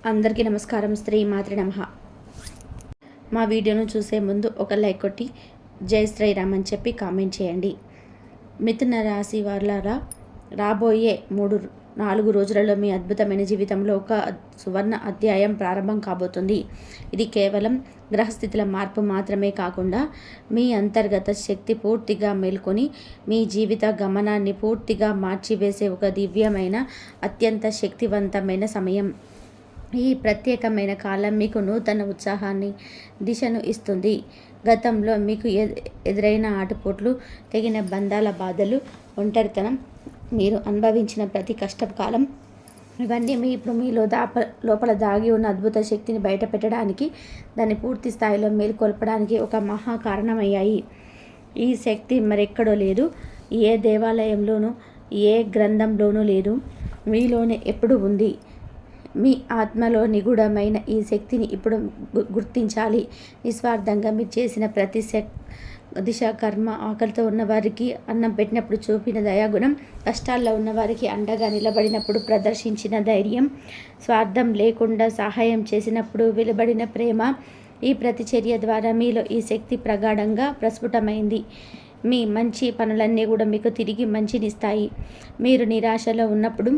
అందరికీ నమస్కారం. శ్రీ మాత్రే నమః. మా వీడియోను చూసే ముందు ఒక లైక్ కొట్టి జై శ్రీరామ్ అని చెప్పి కామెంట్ చేయండి. మిథున రాశి వారులారా, రాబోయే 4 రోజులలో మీ అద్భుతమైన జీవితంలో ఒక సువర్ణ అధ్యాయం ప్రారంభం కాబోతుంది. ఇది కేవలం గ్రహస్థితుల మార్పు మాత్రమే కాకుండా మీ అంతర్గత శక్తి పూర్తిగా మేల్కొని మీ జీవిత గమనాన్ని పూర్తిగా మార్చివేసే ఒక దివ్యమైన అత్యంత శక్తివంతమైన సమయం. ఈ ప్రత్యేకమైన కాలం మీకు నూతన ఉత్సాహాన్ని, దిశను ఇస్తుంది. గతంలో మీకు ఎదురైన ఆటుపోట్లు, తెగిన బంధాల బాధలు, ఒంటరితనం, మీరు అనుభవించిన ప్రతి కష్టకాలం, ఇవన్నీ ఇప్పుడు మీలో లోపల దాగి ఉన్న అద్భుత శక్తిని బయట పెట్టడానికి, దాన్ని పూర్తి స్థాయిలో మేల్కొల్పడానికి ఒక మహా కారణమయ్యాయి. ఈ శక్తి మరెక్కడో లేదు, ఏ దేవాలయంలోనూ, ఏ గ్రంథంలోనూ లేదు, మీలోనే ఎప్పుడు ఉంది. మీ ఆత్మలో నిగూఢమైన ఈ శక్తిని ఇప్పుడు గుర్తించాలి. నిస్వార్థంగా మీరు చేసిన ప్రతి దిశ కర్మ, ఆకలితో ఉన్నవారికి అన్నం పెట్టినప్పుడు చూపిన దయాగుణం, కష్టాల్లో ఉన్నవారికి అండగా నిలబడినప్పుడు ప్రదర్శించిన ధైర్యం, స్వార్థం లేకుండా సహాయం చేసినప్పుడు వెలువడిన ప్రేమ, ఈ ప్రతిచర్య ద్వారా మీలో ఈ శక్తి ప్రగాఢంగా ప్రస్ఫుటమైంది. మీ మంచి పనులన్నీ కూడా మీకు తిరిగి మంచినిస్తాయి. మీరు నిరాశలో ఉన్నప్పుడు,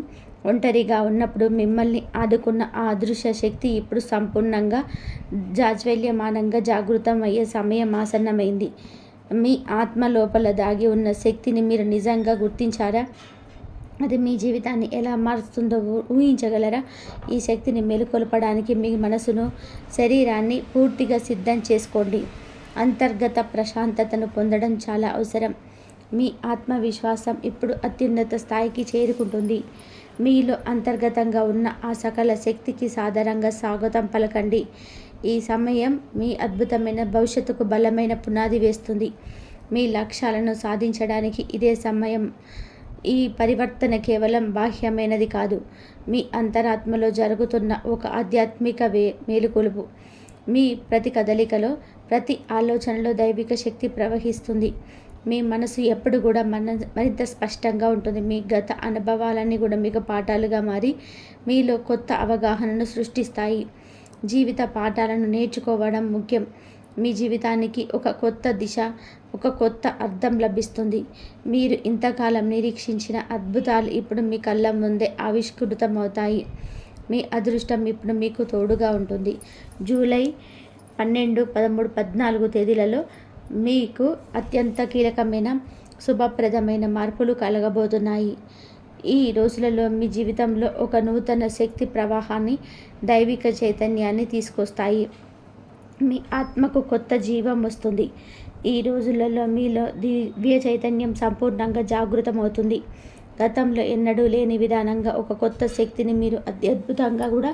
ఒంటరిగా ఉన్నప్పుడు మిమ్మల్ని ఆదుకున్న ఆ అదృశ్య శక్తి ఇప్పుడు సంపూర్ణంగా జాజ్వల్యమానంగా జాగృతం అయ్యే సమయం ఆసన్నమైంది. మీ ఆత్మ లోపల దాగి ఉన్న శక్తిని మీరు నిజంగా గుర్తించారా? అది మీ జీవితాన్ని ఎలా మారుస్తుందో ఊహించగలరా? ఈ శక్తిని మేలుకొల్పడానికి మీ మనసును, శరీరాన్ని పూర్తిగా సిద్ధం చేసుకోండి. అంతర్గత ప్రశాంతతను పొందడం చాలా అవసరం. మీ ఆత్మవిశ్వాసం ఇప్పుడు అత్యున్నత స్థాయికి చేరుకుంటుంది. మీలో అంతర్గతంగా ఉన్న ఆ సకల శక్తికి సాదరంగా స్వాగతం పలకండి. ఈ సమయం మీ అద్భుతమైన భవిష్యత్తుకు బలమైన పునాది వేస్తుంది. మీ లక్ష్యాలను సాధించడానికి ఇదే సమయం. ఈ పరివర్తన కేవలం బాహ్యమైనది కాదు, మీ అంతరాత్మలో జరుగుతున్న ఒక ఆధ్యాత్మిక మేలుకొలుపు. మీ ప్రతి కదలికలో, ప్రతి ఆలోచనలో దైవిక శక్తి ప్రవహిస్తుంది. మీ మనసు ఎప్పుడు కూడా మరింత స్పష్టంగా ఉంటుంది. మీ గత అనుభవాలన్నీ కూడా మీకు పాఠాలుగా మారి మీలో కొత్త అవగాహనను సృష్టిస్తాయి. జీవిత పాఠాలను నేర్చుకోవడం ముఖ్యం. మీ జీవితానికి ఒక కొత్త దిశ, ఒక కొత్త అర్థం లభిస్తుంది. మీరు ఇంతకాలం నిరీక్షించిన అద్భుతాలు ఇప్పుడు మీ కళ్ళ ముందే ఆవిష్కృతమవుతాయి. మీ అదృష్టం ఇప్పుడు మీకు తోడుగా ఉంటుంది. జూలై 12, 13, 14 తేదీలలో మీకు అత్యంత కీలకమైన, శుభప్రదమైన మార్పులు కలగబోతున్నాయి. ఈ రోజులలో మీ జీవితంలో ఒక నూతన శక్తి ప్రవాహాన్ని, దైవిక చైతన్యాన్ని తీసుకొస్తాయి. మీ ఆత్మకు కొత్త జీవం వస్తుంది. ఈ రోజులలో మీలో దివ్య చైతన్యం సంపూర్ణంగా జాగృతమవుతుంది. గతంలో ఎన్నడూ లేని విధానంగా ఒక కొత్త శక్తిని మీరు అద్భుతంగా కూడా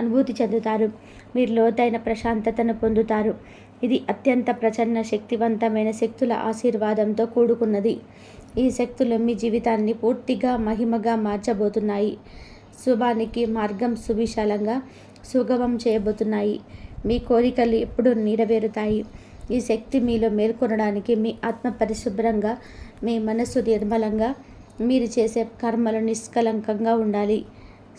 అనుభూతి చెందుతారు. మీరు లోతైన ప్రశాంతతను పొందుతారు. ఇది అత్యంత ప్రచన్న శక్తివంతమైన శక్తుల ఆశీర్వాదంతో కూడుకున్నది. ఈ శక్తులు మీ జీవితాన్ని పూర్తిగా మహిమగా మార్చబోతున్నాయి. శుభానికి మార్గం సువిశాలంగా సుగమం చేయబోతున్నాయి. మీ కోరికలు ఎప్పుడూ నెరవేరుతాయి. ఈ శక్తి మీలో మేల్కొనడానికి మీ ఆత్మ పరిశుభ్రంగా, మీ మనస్సు నిర్మలంగా, మీరు చేసే కర్మలు నిష్కలంకంగా ఉండాలి.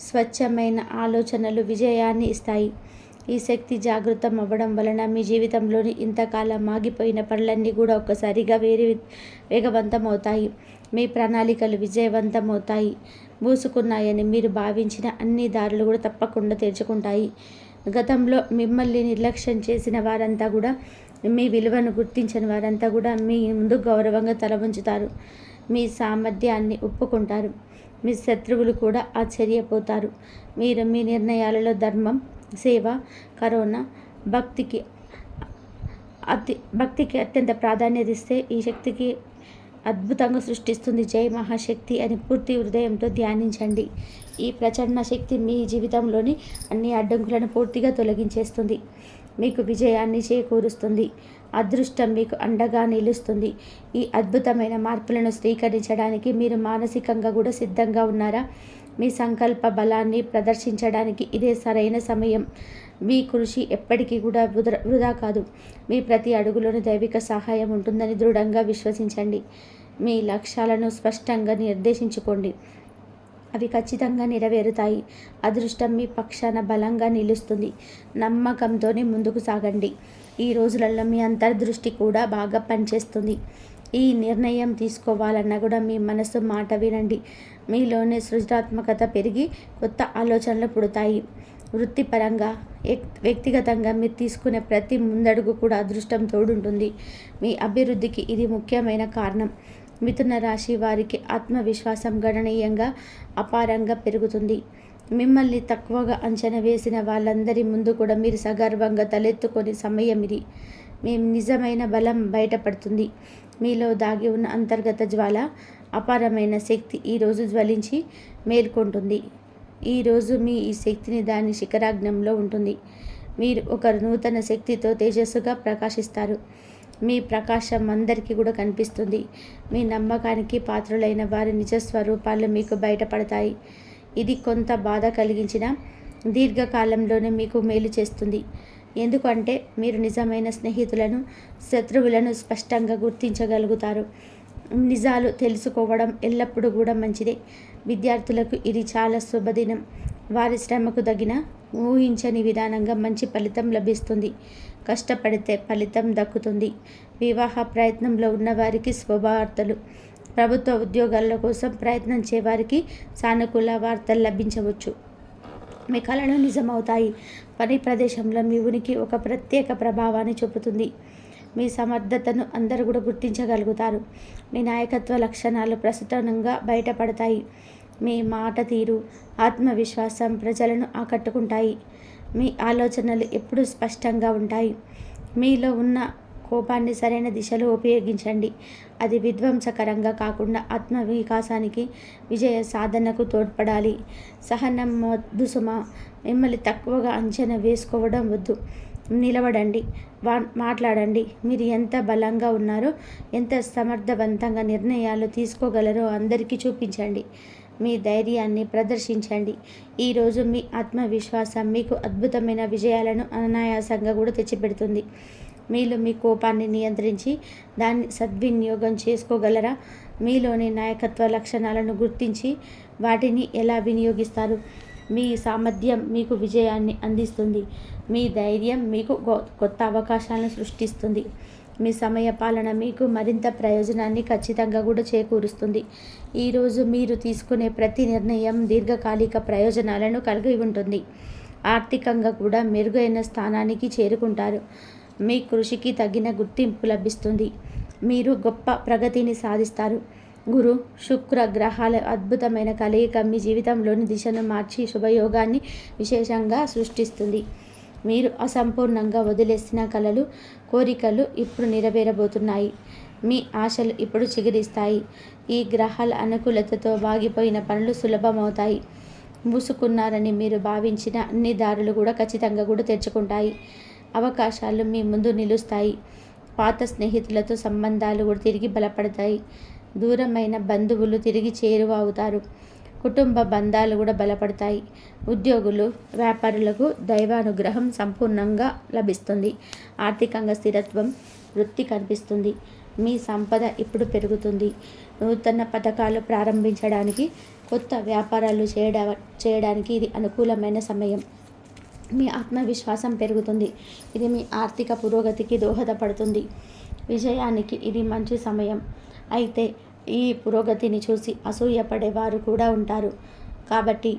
స్వచ్ఛమైన ఆలోచనలు విజయాన్ని ఇస్తాయి. ఈ శక్తి జాగృతం అవ్వడం వలన మీ జీవితంలోని ఇంతకాలం ఆగిపోయిన పనులన్నీ కూడా ఒక్కసారిగా వేగవంతమవుతాయి. మీ ప్రణాళికలు విజయవంతమవుతాయి. మూసుకున్నాయని మీరు భావించిన అన్ని దారులు కూడా తప్పకుండా తెరుచుకుంటాయి. గతంలో మిమ్మల్ని నిర్లక్ష్యం చేసిన వారంతా కూడా, మీ విలువను గుర్తించని వారంతా కూడా మీ ముందు గౌరవంగా తల వంచుతారు. మీ సామర్థ్యాన్ని ఒప్పుకుంటారు. మీ శత్రువులు కూడా ఆశ్చర్యపోతారు. మీరు మీ నిర్ణయాలలో ధర్మం, సేవ, కరుణ, భక్తికి అత్యంత ప్రాధాన్యత ఇస్తే ఈ శక్తికి అద్భుతంగా సృష్టిస్తుంది. జై మహాశక్తి అని పూర్తి హృదయంతో ధ్యానించండి. ఈ ప్రచండ శక్తి మీ జీవితంలోని అన్ని అడ్డంకులను పూర్తిగా తొలగించేస్తుంది. మీకు విజయాన్ని చేకూరుస్తుంది. అదృష్టం మీకు అండగా నిలుస్తుంది. ఈ అద్భుతమైన మార్పులను స్వీకరించడానికి మీరు మానసికంగా కూడా సిద్ధంగా ఉన్నారా? మీ సంకల్ప బలాన్ని ప్రదర్శించడానికి ఇదే సరైన సమయం. మీ కృషి ఎప్పటికీ కూడా వృధా కాదు. మీ ప్రతి అడుగులోనూ దైవిక సహాయం ఉంటుందని దృఢంగా విశ్వసించండి. మీ లక్ష్యాలను స్పష్టంగా నిర్దేశించుకోండి. అవి ఖచ్చితంగా నెరవేరుతాయి. అదృష్టం మీ పక్షాన బలంగా నిలుస్తుంది. నమ్మకంతోనే ముందుకు సాగండి. ఈ రోజులలో మీ అంతర్దృష్టి కూడా బాగా పనిచేస్తుంది. ఈ నిర్ణయం తీసుకోవాలన్నా కూడా మీ మనసు మాట వినండి. మీలోనే సృజనాత్మకత పెరిగి కొత్త ఆలోచనలు పుడతాయి. వృత్తిపరంగా వ్యక్తిగతంగా మీరు తీసుకునే ప్రతి ముందడుగు కూడా అదృష్టం తోడుంటుంది. మీ అభివృద్ధికి ఇది ముఖ్యమైన కారణం. మిథున రాశి వారికి ఆత్మవిశ్వాసం గణనీయంగా అపారంగా పెరుగుతుంది. మిమ్మల్ని తక్కువగా అంచనా వేసిన వాళ్ళందరి ముందు కూడా మీరు సగర్వంగా తలెత్తుకునే సమయం ఇది. మీ నిజమైన బలం బయటపడుతుంది. మీలో దాగి ఉన్న అంతర్గత జ్వాల, అపారమైన శక్తి ఈరోజు జ్వలించి మేల్కొంటుంది. ఈరోజు మీ ఈ శక్తిని దాని శిఖరాగ్నంలో ఉంటుంది. మీరు ఒక నూతన శక్తితో తేజస్సుగా ప్రకాశిస్తారు. మీ ప్రకాశం అందరికీ కూడా కనిపిస్తుంది. మీ నమ్మకానికి పాత్రులైన వారి నిజస్వరూపాలు మీకు బయటపడతాయి. ఇది కొంత బాధ కలిగించిన దీర్ఘకాలంలోనే మీకు మేలు చేస్తుంది. ఎందుకంటే మీరు నిజమైన స్నేహితులను, శత్రువులను స్పష్టంగా గుర్తించగలుగుతారు. నిజాలు తెలుసుకోవడం ఎల్లప్పుడూ కూడా మంచిదే. విద్యార్థులకు ఇది చాలా శుభదినం. వారి శ్రమకు తగిన ఊహించని విధానంగా మంచి ఫలితం లభిస్తుంది. కష్టపడితే ఫలితం దక్కుతుంది. వివాహ ప్రయత్నంలో ఉన్నవారికి శుభవార్తలు. ప్రభుత్వ ఉద్యోగాల కోసం ప్రయత్నించే వారికి సానుకూల వార్తలు లభించవచ్చు. మీ కళలు నిజమవుతాయి. పని ప్రదేశంలో మీ ఉనికి ఒక ప్రత్యేక ప్రభావాన్ని చూపుతుంది. మీ సమర్థతను అందరూ కూడా గుర్తించగలుగుతారు. మీ నాయకత్వ లక్షణాలు ప్రస్తుతంగా బయటపడతాయి. మీ మాట తీరు, ఆత్మవిశ్వాసం ప్రజలను ఆకట్టుకుంటాయి. మీ ఆలోచనలు ఎప్పుడూ స్పష్టంగా ఉంటాయి. మీలో ఉన్న కోపాన్ని సరైన దిశలో ఉపయోగించండి. అది విధ్వంసకరంగా కాకుండా ఆత్మవికాసానికి, విజయ సాధనకు తోడ్పడాలి. సహనం వద్దు సుమ. మిమ్మల్ని తక్కువగా అంచనా వేసుకోవడం వద్దు. నిలబడండి, మాట్లాడండి. మీరు ఎంత బలంగా ఉన్నారో, ఎంత సమర్థవంతంగా నిర్ణయాలు తీసుకోగలరో అందరికీ చూపించండి. మీ ధైర్యాన్ని ప్రదర్శించండి. ఈరోజు మీ ఆత్మవిశ్వాసం మీకు అద్భుతమైన విజయాలను అనాయాసంగా కూడా తెచ్చిపెడుతుంది. మీలో మీ కోపాన్ని నియంత్రించి దాన్ని సద్వినియోగం చేసుకోగలరా? మీలోని నాయకత్వ లక్షణాలను గుర్తించి వాటిని ఎలా వినియోగిస్తారు? మీ సామర్థ్యం మీకు విజయాన్ని అందిస్తుంది. మీ ధైర్యం మీకు కొత్త అవకాశాలను సృష్టిస్తుంది. మీ సమయ పాలన మీకు మరింత ప్రయోజనాన్ని ఖచ్చితంగా కూడా చేకూరుస్తుంది. ఈరోజు మీరు తీసుకునే ప్రతి నిర్ణయం దీర్ఘకాలిక ప్రయోజనాలను కలిగి ఉంటుంది. ఆర్థికంగా కూడా మెరుగైన స్థానానికి చేరుకుంటారు. మీ కృషికి తగిన గుర్తింపు లభిస్తుంది. మీరు గొప్ప ప్రగతిని సాధిస్తారు. గురు, శుక్ర గ్రహాల అద్భుతమైన కలయిక మీ జీవితంలోని దిశను మార్చి శుభయోగాన్ని విశేషంగా సృష్టిస్తుంది. మీరు అసంపూర్ణంగా వదిలేసిన కలలు, కోరికలు ఇప్పుడు నెరవేరబోతున్నాయి. మీ ఆశలు ఇప్పుడు చిగురిస్తాయి. ఈ గ్రహాల అనుకూలతతో వాగిపోయిన పనులు సులభమవుతాయి. మూసుకున్నారని మీరు భావించిన అన్ని దారులు కూడా ఖచ్చితంగా కూడా తెరుచుకుంటాయి. అవకాశాలు మీ ముందు నిలుస్తాయి. పాత స్నేహితులతో సంబంధాలు కూడా తిరిగి బలపడతాయి. దూరమైన బంధువులు తిరిగి చేరువ అవుతారు. కుటుంబ బంధాలు కూడా బలపడతాయి. ఉద్యోగులు, వ్యాపారులకు దైవానుగ్రహం సంపూర్ణంగా లభిస్తుంది. ఆర్థికంగా స్థిరత్వం, వృత్తి కనిపిస్తుంది. మీ సంపద ఇప్పుడు పెరుగుతుంది. నూతన పథకాలు ప్రారంభించడానికి, కొత్త వ్యాపారాలు చేయడానికి ఇది అనుకూలమైన సమయం. మీ ఆత్మవిశ్వాసం పెరుగుతుంది. ఇది మీ ఆర్థిక పురోగతికి దోహదపడుతుంది. విజయానికి ఇది మంచి సమయం. అయితే ఈ పురోగతిని చూసి అసూయపడేవారు కూడా ఉంటారు. కాబట్టి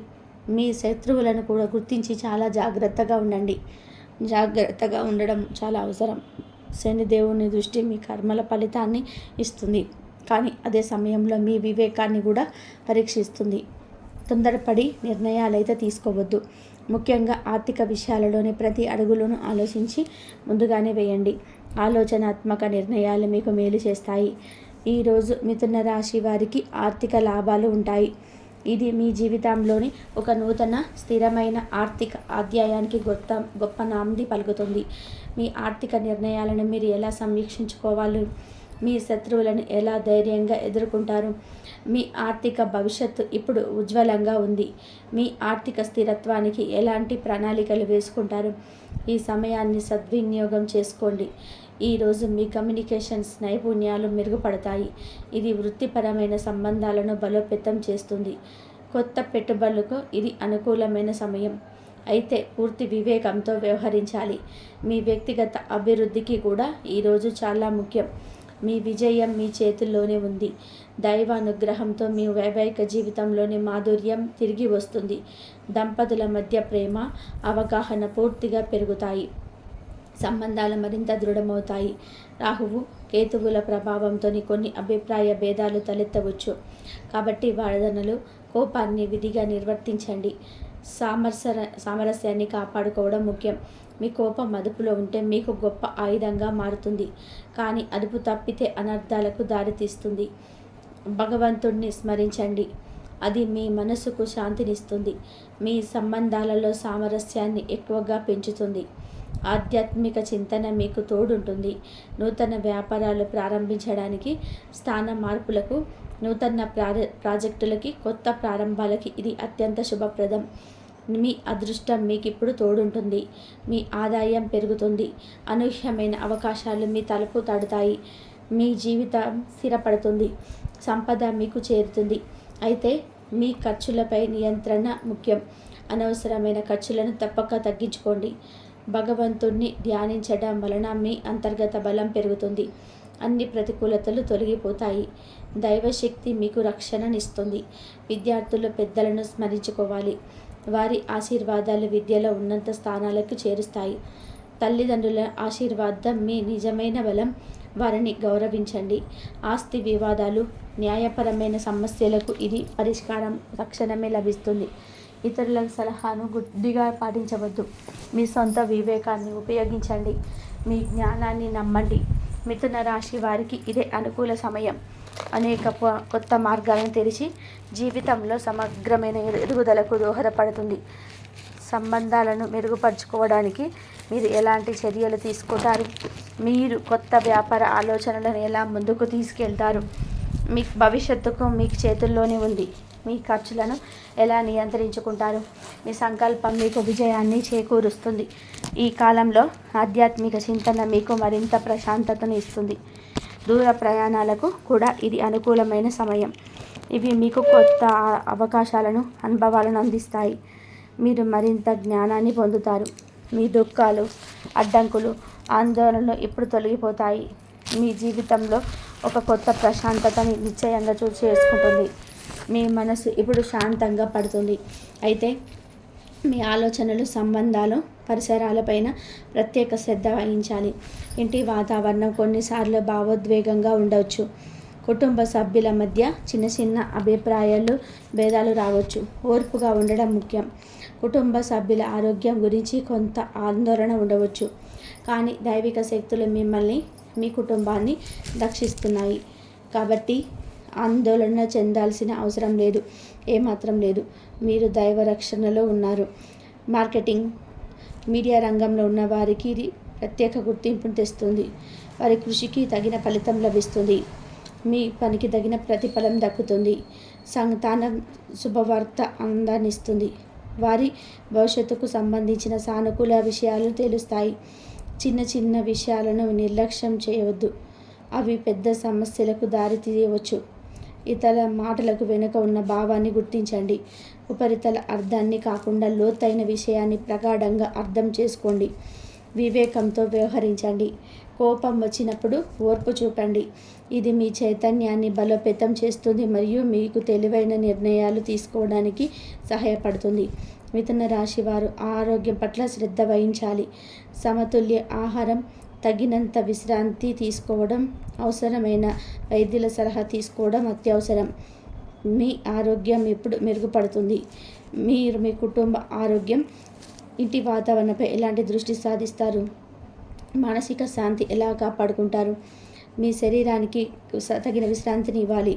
మీ శత్రువులను కూడా గుర్తించి చాలా జాగ్రత్తగా ఉండండి. జాగ్రత్తగా ఉండడం చాలా అవసరం. శనిదేవుని దృష్టి మీ కర్మల ఫలితాన్ని ఇస్తుంది, కానీ అదే సమయంలో మీ వివేకాన్ని కూడా పరీక్షిస్తుంది. తొందరపడి నిర్ణయాలైతే తీసుకోవద్దు. ముఖ్యంగా ఆర్థిక విషయాలలోని ప్రతి అడుగులోనూ ఆలోచించి ముందుగానే వేయండి. ఆలోచనాత్మక నిర్ణయాలు మీకు మేలు చేస్తాయి. ఈరోజు మిథున రాశి వారికి ఆర్థిక లాభాలు ఉంటాయి. ఇది మీ జీవితంలోని ఒక నూతన స్థిరమైన ఆర్థిక అధ్యాయానికి గొప్ప నాంది పలుకుతుంది. మీ ఆర్థిక నిర్ణయాలను మీరు ఎలా సమీక్షించుకోవాలి? మీ శత్రువులను ఎలా ధైర్యంగా ఎదుర్కొంటారు? మీ ఆర్థిక భవిష్యత్తు ఇప్పుడు ఉజ్వలంగా ఉంది. మీ ఆర్థిక స్థిరత్వానికి ఎలాంటి ప్రణాళికలు వేసుకుంటారు? ఈ సమయాన్ని సద్వినియోగం చేసుకోండి. ఈరోజు మీ కమ్యూనికేషన్స్ నైపుణ్యాలు మెరుగుపడతాయి. ఇది వృత్తిపరమైన సంబంధాలను బలోపేతం చేస్తుంది. కొత్త పెట్టుబడులకు ఇది అనుకూలమైన సమయం. అయితే పూర్తి వివేకంతో వ్యవహరించాలి. మీ వ్యక్తిగత అభివృద్ధికి కూడా ఈరోజు చాలా ముఖ్యం. మీ విజయం మీ చేతుల్లోనే ఉంది. దైవానుగ్రహంతో మీ వైవాహిక జీవితంలోని మాధుర్యం తిరిగి వస్తుంది. దంపతుల మధ్య ప్రేమ, అవగాహన పూర్తిగా పెరుగుతాయి. సంబంధాలు మరింత దృఢమవుతాయి. రాహువు కేతువుల ప్రభావంతో కొన్ని అభిప్రాయ భేదాలు తలెత్తవచ్చు. కాబట్టి వాదనలు, కోపాన్ని విధిగా నిర్వర్తించండి. సామరస్యాన్ని కాపాడుకోవడం ముఖ్యం. మీ కోపం అదుపులో ఉంటే మీకు గొప్ప ఆయుధంగా మారుతుంది. కానీ అదుపు తప్పితే అనర్థాలకు దారితీస్తుంది. భగవంతుణ్ణి స్మరించండి. అది మీ మనసుకు శాంతినిస్తుంది. మీ సంబంధాలలో సామరస్యాన్ని ఎక్కువగా పెంచుతుంది. ఆధ్యాత్మిక చింతన మీకు తోడుంటుంది. నూతన వ్యాపారాలు ప్రారంభించడానికి, స్థాన మార్పులకు, నూతన ప్రాజెక్టులకి, కొత్త ప్రారంభాలకి ఇది అత్యంత శుభప్రదం. మీ అదృష్టం మీకు ఇప్పుడు తోడుంటుంది. మీ ఆదాయం పెరుగుతుంది. అనూహ్యమైన అవకాశాలు మీ తలుపు తడతాయి. మీ జీవితం స్థిరపడుతుంది. సంపద మీకు చేరుతుంది. అయితే మీ ఖర్చులపై నియంత్రణ ముఖ్యం. అనవసరమైన ఖర్చులను తప్పక తగ్గించుకోండి. భగవంతుణ్ణి ధ్యానించడం వలన మీ అంతర్గత బలం పెరుగుతుంది. అన్ని ప్రతికూలతలు తొలగిపోతాయి. దైవశక్తి మీకు రక్షణనిస్తుంది. విద్యార్థులు పెద్దలను స్మరించుకోవాలి. వారి ఆశీర్వాదాలు విద్యలో ఉన్నత స్థానాలకు చేరుస్తాయి. తల్లిదండ్రుల ఆశీర్వాదం మీ నిజమైన బలం. వారిని గౌరవించండి. ఆస్తి వివాదాలు, న్యాయపరమైన సమస్యలకు ఇది పరిష్కారం తక్షణమే లభిస్తుంది. ఇతరుల సలహాను గుడ్డిగా పాటించవద్దు. మీ సొంత వివేకాన్ని ఉపయోగించండి. మీ జ్ఞానాన్ని నమ్మండి. మిథున రాశి వారికి ఇదే అనుకూల సమయం. అనేక కొత్త మార్గాలను తెరిచి జీవితంలో సమగ్రమైన ఎదుగుదలకు దోహదపడుతుంది. సంబంధాలను మెరుగుపరుచుకోవడానికి మీరు ఎలాంటి చర్యలు తీసుకుంటారు? మీరు కొత్త వ్యాపార ఆలోచనలను ఎలా ముందుకు తీసుకెళ్తారు? మీ భవిష్యత్తుకు మీకు చేతుల్లోనే ఉంది. మీ ఖర్చులను ఎలా నియంత్రించుకుంటారు? మీ సంకల్పం మీకు విజయాన్ని చేకూరుస్తుంది. ఈ కాలంలో ఆధ్యాత్మిక చింతన మీకు మరింత ప్రశాంతతను ఇస్తుంది. దూర ప్రయాణాలకు కూడా ఇది అనుకూలమైన సమయం. ఇవి మీకు కొత్త అవకాశాలను, అనుభవాలను అందిస్తాయి. మీరు మరింత జ్ఞానాన్ని పొందుతారు. మీ దుఃఖాలు, అడ్డంకులు, ఆందోళనలు ఇప్పుడు తొలగిపోతాయి. మీ జీవితంలో ఒక కొత్త ప్రశాంతతని నిశ్చయంగా చేసుకుంటుంది. మీ మనసు ఇప్పుడు శాంతంగా పడుతుంది. అయితే మీ ఆలోచనలు, సంబంధాలు, పరిసరాలపైన ప్రత్యేక శ్రద్ధ వహించాలి. ఇంటి వాతావరణం కొన్నిసార్లు భావోద్వేగంగా ఉండవచ్చు. కుటుంబ సభ్యుల మధ్య చిన్న చిన్న అభిప్రాయాలు, భేదాలు రావచ్చు. ఓర్పుగా ఉండడం ముఖ్యం. కుటుంబ సభ్యుల ఆరోగ్యం గురించి కొంత ఆందోళన ఉండవచ్చు. కానీ దైవిక శక్తులు మిమ్మల్ని, మీ కుటుంబాన్ని రక్షిస్తున్నాయి. కాబట్టి ఆందోళన చెందాల్సిన అవసరం లేదు. ఏమాత్రం లేదు. మీరు దైవ రక్షణలో ఉన్నారు. మార్కెటింగ్, మీడియా రంగంలో ఉన్న వారికి ఇది ప్రత్యేక గుర్తింపును తెస్తుంది. వారి కృషికి తగిన ఫలితం లభిస్తుంది. మీ పనికి తగిన ప్రతిఫలం దక్కుతుంది. సంతానం శుభవార్త అందాన్నిస్తుంది. వారి భవిష్యత్తుకు సంబంధించిన సానుకూల విషయాలు తెలుస్తాయి. చిన్న చిన్న విషయాలను నిర్లక్ష్యం చేయవద్దు. అవి పెద్ద సమస్యలకు దారితీయవచ్చు. ఇతర మాటలకు వెనుక ఉన్న భావాన్ని గుర్తించండి. ఉపరితల అర్థాన్ని కాకుండా లోతైన విషయాన్ని ప్రగాఢంగా అర్థం చేసుకోండి. వివేకంతో వ్యవహరించండి. కోపం వచ్చినప్పుడు ఓర్పు చూపండి. ఇది మీ చైతన్యాన్ని బలోపేతం చేస్తుంది మరియు మీకు తెలివైన నిర్ణయాలు తీసుకోవడానికి సహాయపడుతుంది. మిథున రాశి వారు ఆరోగ్యం పట్ల శ్రద్ధ వహించాలి. సమతుల్య ఆహారం, తగినంత విశ్రాంతి తీసుకోవడం, అవసరమైన వైద్యుల సలహా తీసుకోవడం అత్యవసరం. మీ ఆరోగ్యం ఎప్పుడు మెరుగుపడుతుంది. మీరు మీ కుటుంబ ఆరోగ్యం, ఇంటి వాతావరణంపై ఎలాంటి దృష్టి సాధిస్తారు? మానసిక శాంతి ఎలా కాపాడుకుంటారు? మీ శరీరానికి తగిన విశ్రాంతిని ఇవ్వాలి.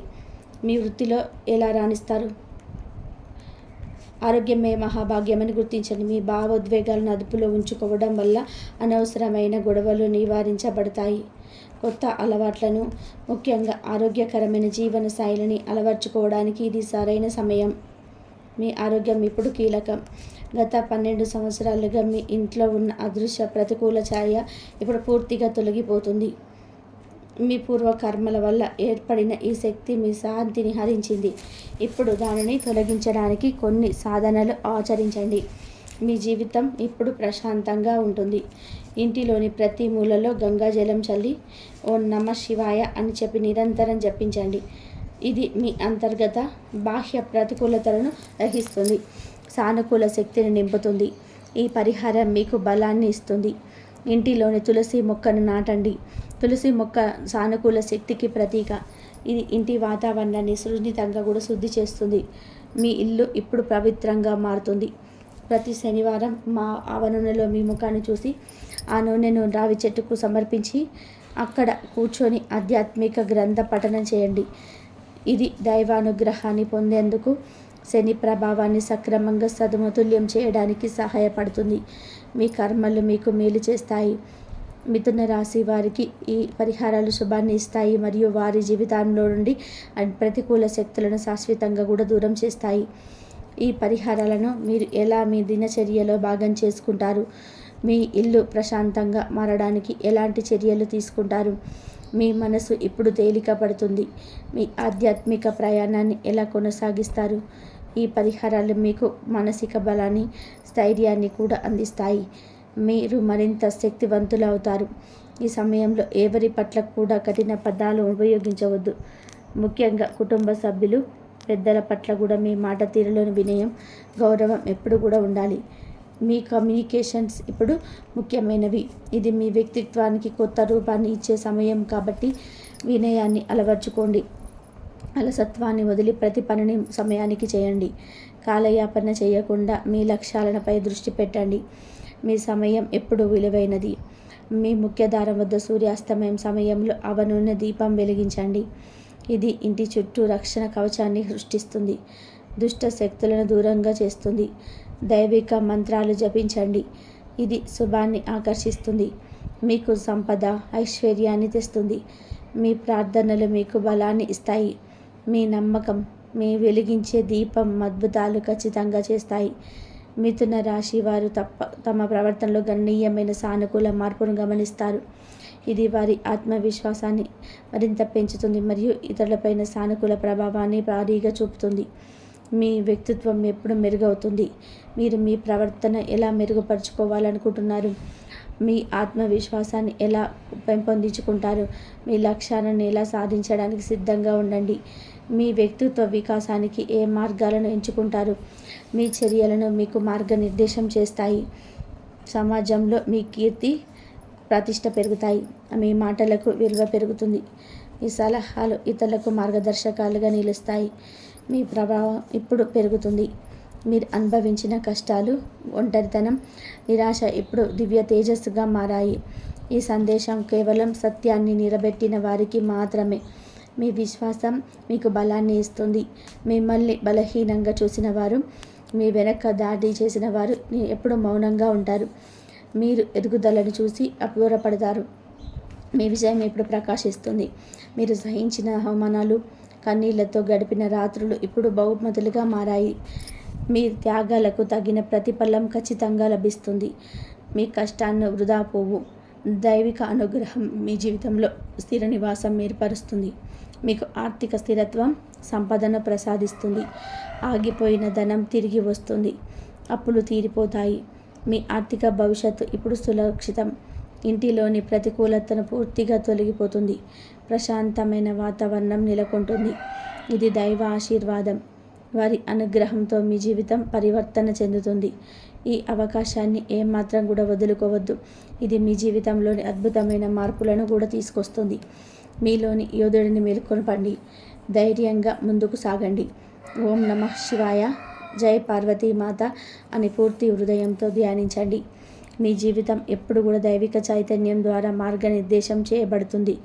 మీ వృత్తిలో ఎలా రాణిస్తారు? ఆరోగ్యమే మహాభాగ్యమని గుర్తించండి. మీ భావోద్వేగాలను అదుపులో ఉంచుకోవడం వల్ల అనవసరమైన గొడవలు నివారించబడతాయి. కొత్త అలవాట్లను, ముఖ్యంగా ఆరోగ్యకరమైన జీవన శైలిని అలవర్చుకోవడానికి ఇది సరైన సమయం. మీ ఆరోగ్యం ఇప్పుడు కీలకం. గత 12 సంవత్సరాలుగా మీ ఇంట్లో ఉన్న అదృశ్య ప్రతికూల ఛాయ ఇప్పుడు పూర్తిగా తొలగిపోతుంది. మీ పూర్వకర్మల వల్ల ఏర్పడిన ఈ శక్తి మీ శాంతిని హరించింది. ఇప్పుడు దానిని తొలగించడానికి కొన్ని సాధనలు ఆచరించండి. మీ జీవితం ఇప్పుడు ప్రశాంతంగా ఉంటుంది. ఇంటిలోని ప్రతి మూలలో గంగాజలం చల్లి ఓం నమః శివాయ అని చెప్పి నిరంతరం జపించండి. ఇది మీ అంతర్గత బాహ్య ప్రతికూలతలను గ్రహిస్తుంది, సానుకూల శక్తిని నింపుతుంది. ఈ పరిహారం మీకు బలాన్ని ఇస్తుంది. ఇంటిలోని తులసి మొక్కను నాటండి. తులసి మొక్క సానుకూల శక్తికి ప్రతీక. ఇది ఇంటి వాతావరణాన్ని సున్నితంగా కూడా శుద్ధి చేస్తుంది. మీ ఇల్లు ఇప్పుడు పవిత్రంగా మారుతుంది. ప్రతి శనివారం మా ఆవ నూనెలో మీ ముఖాన్ని చూసి ఆ నూనెను రావి చెట్టుకు సమర్పించి అక్కడ కూర్చొని ఆధ్యాత్మిక గ్రంథ పఠనం చేయండి. ఇది దైవానుగ్రహాన్ని పొందేందుకు, శని ప్రభావాన్ని సక్రమంగా సదుమతుల్యం చేయడానికి సహాయపడుతుంది. మీ కర్మలు మీకు మేలు చేస్తాయి. మిథున రాశి వారికి ఈ పరిహారాలు శుభాన్ని ఇస్తాయి మరియు వారి జీవితంలో నుండి ప్రతికూల శక్తులను శాశ్వతంగా కూడా దూరం చేస్తాయి. ఈ పరిహారాలను మీరు ఎలా మీ దినచర్యలో భాగం చేసుకుంటారు? మీ ఇల్లు ప్రశాంతంగా మారడానికి ఎలాంటి చర్యలు తీసుకుంటారు? మీ మనసు ఇప్పుడు తేలిక పడుతుంది. మీ ఆధ్యాత్మిక ప్రయాణాన్ని ఎలా కొనసాగిస్తారు? ఈ పరిహారాలు మీకు మానసిక బలాన్ని, స్థైర్యాన్ని కూడా అందిస్తాయి. మీరు మరింత శక్తివంతులు అవుతారు. ఈ సమయంలో ఎవరి పట్ల కూడా కఠిన పదాలు ఉపయోగించవద్దు. ముఖ్యంగా కుటుంబ సభ్యులు, పెద్దల పట్ల కూడా మీ మాట తీరులోని వినయం, గౌరవం ఎప్పుడు కూడా ఉండాలి. మీ కమ్యూనికేషన్స్ ఇప్పుడు ముఖ్యమైనవి. ఇది మీ వ్యక్తిత్వానికి కొత్త రూపాన్ని ఇచ్చే సమయం కాబట్టి వినయాన్ని అలవర్చుకోండి. అలసత్వాన్ని వదిలి ప్రతి పనిని సమయానికి చేయండి. కాలయాపన చేయకుండా మీ లక్ష్యాలపై దృష్టి పెట్టండి. మీ సమయం ఎప్పుడు విలువైనది. మీ ముఖ్యధారం వద్ద సూర్యాస్తమయం సమయంలో ఆవ నూనె దీపం వెలిగించండి. ఇది ఇంటి చుట్టూ రక్షణ కవచాన్ని సృష్టిస్తుంది, దుష్ట శక్తులను దూరంగా చేస్తుంది. దైవిక మంత్రాలు జపించండి. ఇది శుభాన్ని ఆకర్షిస్తుంది, మీకు సంపద, ఐశ్వర్యాన్ని తెస్తుంది. మీ ప్రార్థనలు మీకు బలాన్ని ఇస్తాయి. మీ నమ్మకం, మీ వెలిగించే దీపం అద్భుతాలు ఖచ్చితంగా చేస్తాయి. మిథున రాశి వారు తమ ప్రవర్తనలో గణనీయమైన సానుకూల మార్పును గమనిస్తారు. ఇది వారి ఆత్మవిశ్వాసాన్ని మరింత పెంచుతుంది మరియు ఇతరులపైన సానుకూల ప్రభావాన్ని భారీగా చూపుతుంది. మీ వ్యక్తిత్వం ఎప్పుడు మెరుగవుతుంది. మీరు మీ ప్రవర్తన ఎలా మెరుగుపరుచుకోవాలనుకుంటున్నారు? మీ ఆత్మవిశ్వాసాన్ని ఎలా పెంపొందించుకుంటారు? మీ లక్ష్యాలను ఎలా సాధించడానికి సిద్ధంగా ఉండండి. మీ వ్యక్తిత్వ వికాసానికి ఏ మార్గాలను ఎంచుకుంటారు? మీ చర్యలను మీకు మార్గనిర్దేశం చేస్తాయి. సమాజంలో మీ కీర్తి, ప్రతిష్ట పెరుగుతాయి. మీ మాటలకు విలువ పెరుగుతుంది. మీ సలహాలు ఇతరులకు మార్గదర్శకాలుగా నిలుస్తాయి. మీ ప్రభావం ఇప్పుడు పెరుగుతుంది. మీరు అనుభవించిన కష్టాలు, ఒంటరితనం, నిరాశ ఇప్పుడు దివ్య తేజస్సుగా మారాయి. ఈ సందేశం కేవలం సత్యాన్ని నిలబెట్టిన వారికి మాత్రమే. మీ విశ్వాసం మీకు బలాన్ని ఇస్తుంది. మిమ్మల్ని బలహీనంగా చూసిన వారు, మీ వెనక దాడి చేసిన వారు ఎప్పుడు మౌనంగా ఉంటారు. మీరు ఎదుగుదలను చూసి అపూర్వపడతారు. మీ విజయం ఇప్పుడు ప్రకాశిస్తుంది. మీరు సహించిన అవమానాలు, కన్నీళ్లతో గడిపిన రాత్రులు ఇప్పుడు బహుమతులుగా మారాయి. మీ త్యాగాలకు తగిన ప్రతిఫలం ఖచ్చితంగా లభిస్తుంది. మీ కష్టాన్ని వృధా పోవు. దైవిక అనుగ్రహం మీ జీవితంలో స్థిర నివాసం ఏర్పరుస్తుంది. మీకు ఆర్థిక స్థిరత్వం, సంపదను ప్రసాదిస్తుంది. ఆగిపోయిన ధనం తిరిగి వస్తుంది. అప్పులు తీరిపోతాయి. మీ ఆర్థిక భవిష్యత్తు ఇప్పుడు సురక్షితం. ఇంటిలోని ప్రతికూలతను పూర్తిగా తొలగిపోతుంది. ప్రశాంతమైన వాతావరణం నెలకొంటుంది. ఇది దైవ ఆశీర్వాదం. వారి అనుగ్రహంతో మీ జీవితం పరివర్తన చెందుతుంది. ఈ అవకాశాన్ని ఏమాత్రం కూడా వదులుకోవద్దు. ఇది మీ జీవితంలోని అద్భుతమైన మార్పులను కూడా తీసుకొస్తుంది. మీలోని యోధుడిని మేల్కొనపండి. ధైర్యంగా ముందుకు సాగండి. ఓం నమః శివాయ, జై పార్వతీమాత అని పూర్తి హృదయంతో ధ్యానించండి. మీ జీవితం ఎప్పుడు కూడా దైవిక చైతన్యం ద్వారా మార్గనిర్దేశం చేయబడుతుంది.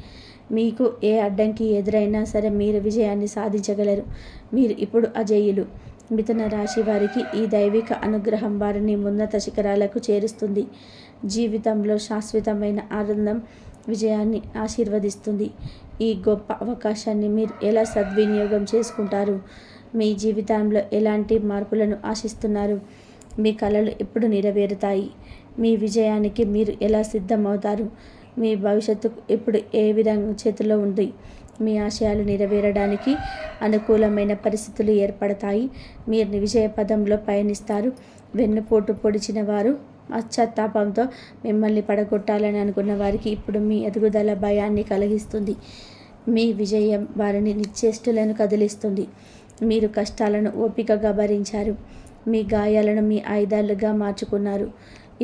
మీకు ఏ అడ్డంకి ఎదురైనా సరే మీరు విజయాన్ని సాధించగలరు. మీరు ఇప్పుడు అజేయులు. మిథున రాశి వారికి ఈ దైవిక అనుగ్రహం వారిని ఉన్నత శిఖరాలకు చేరుస్తుంది. జీవితంలో శాశ్వతమైన ఆనందం, విజయాన్ని ఆశీర్వదిస్తుంది. ఈ గొప్ప అవకాశాన్ని మీరు ఎలా సద్వినియోగం చేసుకుంటారు? మీ జీవితంలో ఎలాంటి మార్పులను ఆశిస్తున్నారు? మీ కలలు ఎప్పుడు నెరవేరుతాయి? మీ విజయానికి మీరు ఎలా సిద్ధమవుతారు? మీ భవిష్యత్తు ఇప్పుడు ఏ విధంగా చేతిలో ఉంది. మీ ఆశయాలు నెరవేరడానికి అనుకూలమైన పరిస్థితులు ఏర్పడతాయి. మీరు విజయ పదంలో పయనిస్తారు. వెన్నుపోటు పొడిచిన వారు పశ్చాత్తాపంతో మిమ్మల్ని పడగొట్టాలని అనుకున్న వారికి ఇప్పుడు మీ ఎదుగుదల భయాన్ని కలిగిస్తుంది. మీ విజయం వారిని నిశ్చేష్టులను కదిలిస్తుంది. మీరు కష్టాలను ఓపికగా భరించారు. మీ గాయాలను మీ ఆయుధాలుగా మార్చుకున్నారు.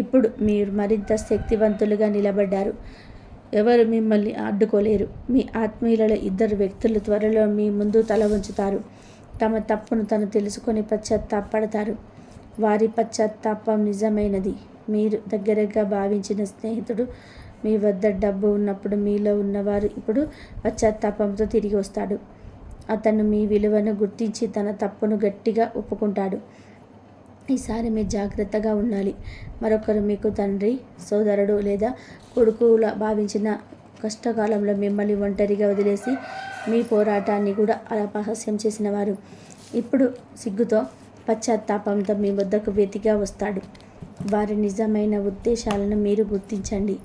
ఇప్పుడు మీరు మరింత శక్తివంతులుగా నిలబడ్డారు. ఎవరు మిమ్మల్ని అడ్డుకోలేరు. మీ ఆత్మీయులలో 2 వ్యక్తులు త్వరలో మీ ముందు తల వంచుతారు. తమ తప్పును తను తెలుసుకొని పశ్చాత్తాపడతారు. వారి పశ్చాత్తాపం నిజమైనది. మీరు దగ్గరగా భావించిన స్నేహితుడు మీ వద్ద డబ్బు ఉన్నప్పుడు మీలో ఉన్నవారు ఇప్పుడు పశ్చాత్తాపంతో తిరిగి వస్తాడు. అతను మీ విలువను గుర్తించి తన తప్పును గట్టిగా ఒప్పుకుంటాడు. ఈసారి మీరు జాగ్రత్తగా ఉండాలి. మరొకరు మీకు తండ్రి, సోదరుడు లేదా కొడుకులా భావించిన కష్టకాలంలో మిమ్మల్ని ఒంటరిగా వదిలేసి మీ పోరాటాన్ని కూడా అపహాస్యం చేసిన వారు ఇప్పుడు సిగ్గుతో పశ్చాత్తాపంతో మీ వద్దకు వెతిగా వస్తాడు. వారి నిజమైన ఉద్దేశాలను మీరు గుర్తించండి.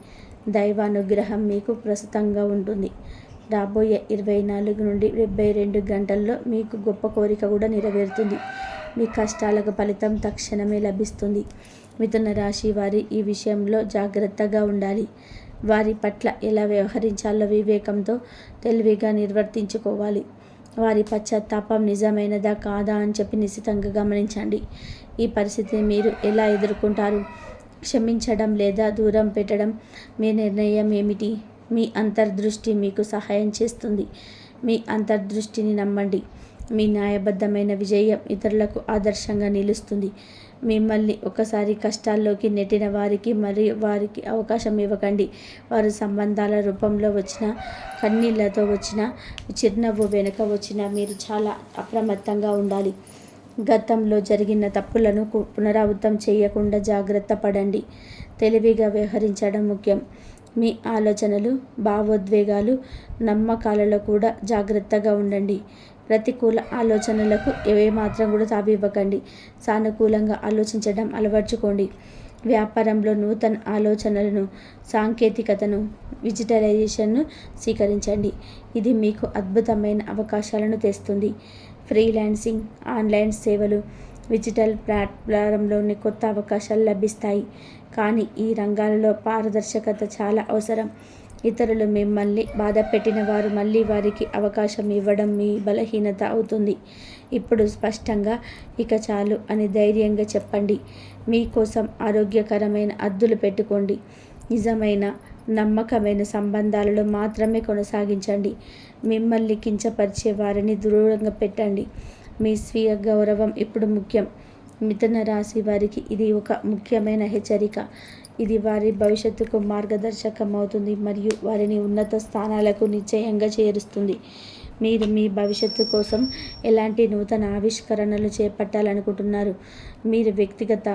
దైవానుగ్రహం మీకు ప్రస్తుతంగా ఉంటుంది. రాబోయే 24 నుండి 72 గంటల్లో మీకు గొప్ప కోరిక కూడా నెరవేరుతుంది. మీ కష్టాలకు ఫలితం తక్షణమే లభిస్తుంది. మిథున రాశి వారి ఈ విషయంలో జాగ్రత్తగా ఉండాలి. వారి పట్ల ఎలా వ్యవహరించాలో వివేకంతో తెలివిగా నిర్వర్తించుకోవాలి. వారి పశ్చాత్తాపం నిజమైనదా కాదా అని చెప్పి నిశితంగా గమనించండి. ఈ పరిస్థితిని మీరు ఎలా ఎదుర్కొంటారు? క్షమించడం లేదా దూరం పెట్టడం మీ నిర్ణయం ఏమిటి? మీ అంతర్దృష్టి మీకు సహాయం చేస్తుంది. మీ అంతర్దృష్టిని నమ్మండి. మీ న్యాయబద్ధమైన విజయం ఇతరులకు ఆదర్శంగా నిలుస్తుంది. మిమ్మల్ని ఒకసారి కష్టాల్లోకి నెట్టిన వారికి మరియు వారికి అవకాశం ఇవ్వకండి. వారు సంబంధాల రూపంలో వచ్చిన, కన్నీళ్లతో వచ్చిన, చిరునవ్వు వెనుక వచ్చిన మీరు చాలా అప్రమత్తంగా ఉండాలి. గతంలో జరిగిన తప్పులను పునరావృతం చేయకుండా జాగ్రత్త పడండి. తెలివిగా వ్యవహరించడం ముఖ్యం. మీ ఆలోచనలు, భావోద్వేగాలు, నమ్మకాలలో కూడా జాగ్రత్తగా ఉండండి. ప్రతికూల ఆలోచనలకు ఏమాత్రం కూడా తావివ్వకండి. సానుకూలంగా ఆలోచించడం అలవర్చుకోండి. వ్యాపారంలో నూతన ఆలోచనలను, సాంకేతికతను, డిజిటలైజేషన్ను స్వీకరించండి. ఇది మీకు అద్భుతమైన అవకాశాలను తెస్తుంది. ఫ్రీలాన్సింగ్, ఆన్లైన్ సేవలు, డిజిటల్ ప్లాట్ఫారంలోని కొత్త అవకాశాలు లభిస్తాయి. కానీ ఈ రంగాలలో పారదర్శకత చాలా అవసరం. ఇతరులు మిమ్మల్ని బాధ పెట్టిన వారు మళ్ళీ వారికి అవకాశం ఇవ్వడం మీ బలహీనత అవుతుంది. ఇప్పుడు స్పష్టంగా ఇక చాలు అని ధైర్యంగా చెప్పండి. మీకోసం ఆరోగ్యకరమైన హద్దులు పెట్టుకోండి. నిజమైన నమ్మకమైన సంబంధాలలో మాత్రమే కొనసాగించండి. మిమ్మల్ని కించపరిచే వారిని దూరంగా పెట్టండి. మీ స్వీయ గౌరవం ఇప్పుడు ముఖ్యం. మిథున రాశి వారికి ఇది ఒక ముఖ్యమైన హెచ్చరిక. ఇది వారి భవిష్యత్తుకు మార్గదర్శకం అవుతుంది మరియు వారిని ఉన్నత స్థానాలకు నిశ్చయంగా చేరుస్తుంది. మీరు మీ భవిష్యత్తు కోసం ఎలాంటి నూతన ఆవిష్కరణలు చేపట్టాలనుకుంటున్నారు? మీరు వ్యక్తిగత,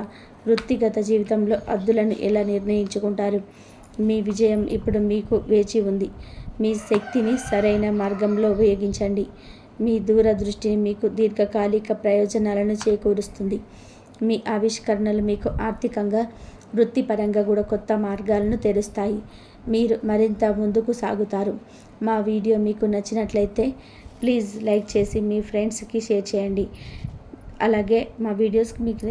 వృత్తిగత జీవితంలో హద్దులను ఎలా నిర్ణయించుకుంటారు? మీ విజయం ఇప్పుడు మీకు వేచి ఉంది. మీ శక్తిని సరైన మార్గంలో ఉపయోగించండి. మీ దూరదృష్టిని మీకు దీర్ఘకాలిక ప్రయోజనాలను చేకూరుస్తుంది. మీ ఆవిష్కరణలు మీకు ఆర్థికంగా, వృత్తిపరంగా కూడా కొత్త మార్గాలను తెరుస్తాయి. మీరు మరింత ముందుకు సాగుతారు. మా వీడియో మీకు నచ్చినట్లయితే ప్లీజ్ లైక్ చేసి మీ ఫ్రెండ్స్కి షేర్ చేయండి. అలాగే మా వీడియోస్కి మీకు